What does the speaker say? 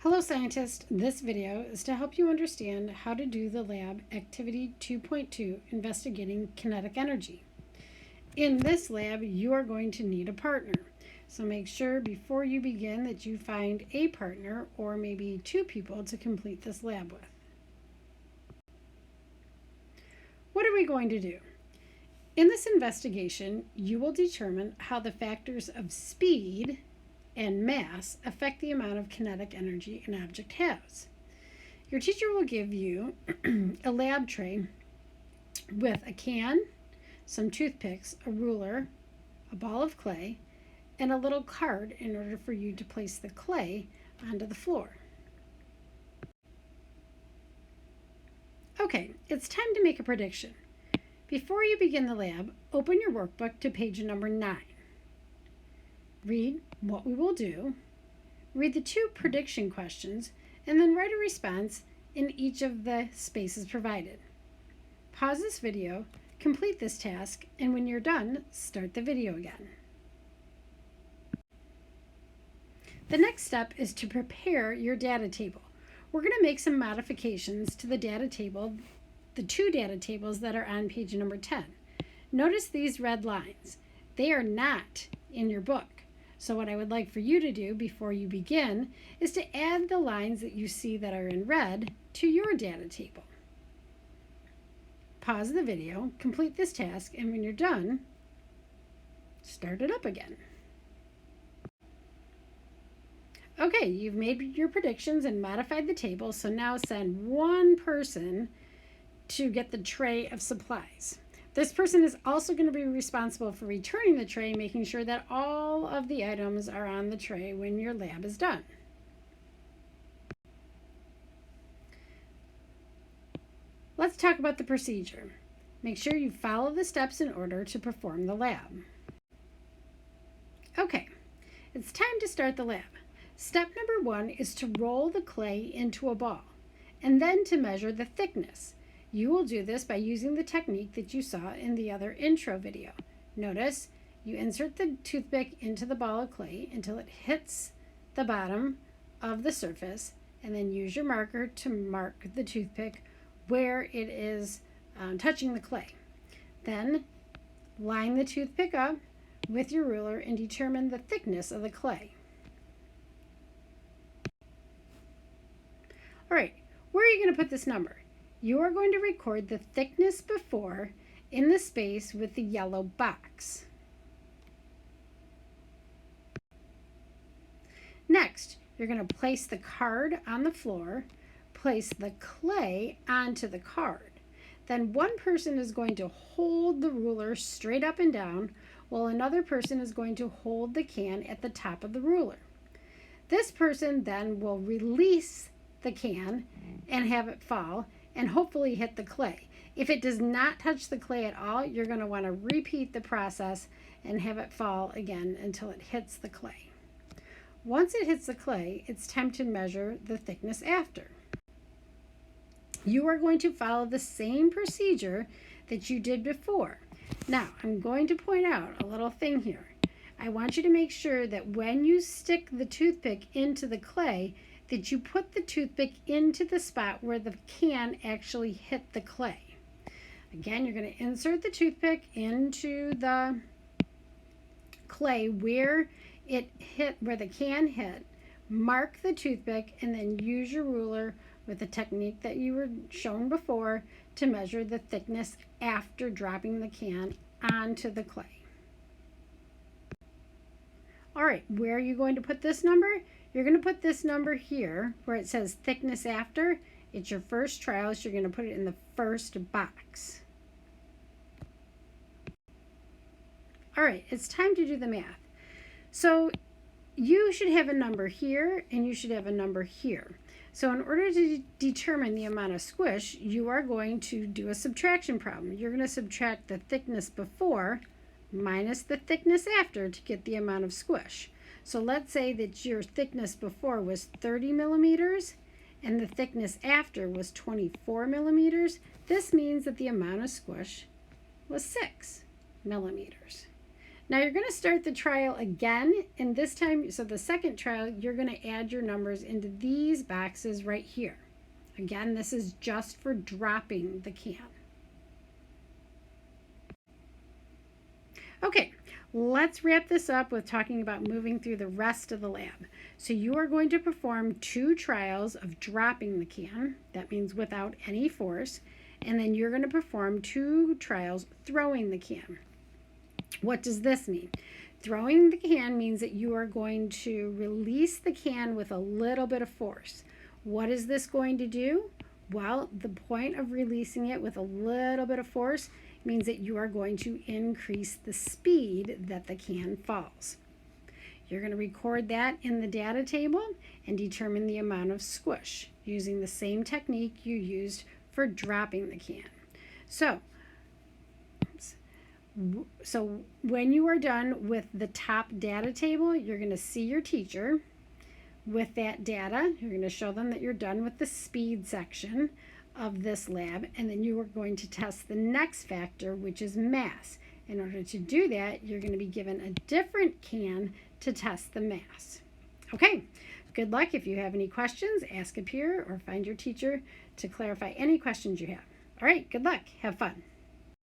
Hello scientists, this video is to help you understand how to do the lab activity 2.2 investigating kinetic energy. In this lab you are going to need a partner, so make sure before you begin that you find a partner or maybe two people to complete this lab with. What are we going to do? In this investigation you will determine how the factors of speed and mass affect the amount of kinetic energy an object has. Your teacher will give you a lab tray with a can, some toothpicks, a ruler, a ball of clay, and a little card in order for you to place the clay onto the floor. Okay, it's time to make a prediction. Before you begin the lab, open your workbook to page number 9. Read what we will do, read the two prediction questions, and then write a response in each of the spaces provided. Pause this video, complete this task, and when you're done, start the video again. The next step is to prepare your data table. We're going to make some modifications to the data table, the two data tables that are on page number 10. Notice these red lines. They are not in your book. So what I would like for you to do before you begin is to add the lines that you see that are in red to your data table. Pause the video, complete this task, and when you're done, start it up again. Okay, you've made your predictions and modified the table, so now send one person to get the tray of supplies. This person is also going to be responsible for returning the tray, making sure that all of the items are on the tray when your lab is done. Let's talk about the procedure. Make sure you follow the steps in order to perform the lab. Okay, it's time to start the lab. Step number 1 is to roll the clay into a ball, and then to measure the thickness. You will do this by using the technique that you saw in the other intro video. Notice you insert the toothpick into the ball of clay until it hits the bottom of the surface, and then use your marker to mark the toothpick where it is touching the clay. Then line the toothpick up with your ruler and determine the thickness of the clay. All right, where are you going to put this number? You are going to record the thickness before in the space with the yellow box. Next, you're going to place the card on the floor, place the clay onto the card. Then one person is going to hold the ruler straight up and down, while another person is going to hold the can at the top of the ruler. This person then will release the can and have it fall, and hopefully hit the clay. If it does not touch the clay at all, you're going to want to repeat the process and have it fall again until it hits the clay. Once it hits the clay, it's time to measure the thickness after. You are going to follow the same procedure that you did before. Now, I'm going to point out a little thing here. I want you to make sure that when you stick the toothpick into the clay, that you put the toothpick into the spot where the can actually hit the clay. Again, you're going to insert the toothpick into the clay where it hit, where the can hit, mark the toothpick, and then use your ruler with the technique that you were shown before to measure the thickness after dropping the can onto the clay. All right, where are you going to put this number? You're going to put this number here where it says thickness after. It's your first trial, so you're going to put it in the first box. All right, it's time to do the math. So you should have a number here and you should have a number here. So in order to determine the amount of squish, you are going to do a subtraction problem. You're going to subtract the thickness before minus the thickness after to get the amount of squish. So let's say that your thickness before was 30 millimeters and the thickness after was 24 millimeters. This means that the amount of squish was 6 millimeters. Now you're going to start the trial again, and this time, so the second trial, you're going to add your numbers into these boxes right here. Again, this is just for dropping the can. Okay, let's wrap this up with talking about moving through the rest of the lab. So you are going to perform 2 trials of dropping the can. That means without any force. And then you're going to perform 2 trials throwing the can. What does this mean? Throwing the can means that you are going to release the can with a little bit of force. What is this going to do? Well, the point of releasing it with a little bit of force means that you are going to increase the speed that the can falls. You're going to record that in the data table and determine the amount of squish using the same technique you used for dropping the can. So when you are done with the top data table, you're going to see your teacher with that data. You're going to show them that you're done with the speed section of this lab, and then you are going to test the next factor, which is mass. In order to do that, you're going to be given a different can to test the mass. Okay, good luck. If you have any questions, ask a peer or find your teacher to clarify any questions you have. All right, good luck. Have fun.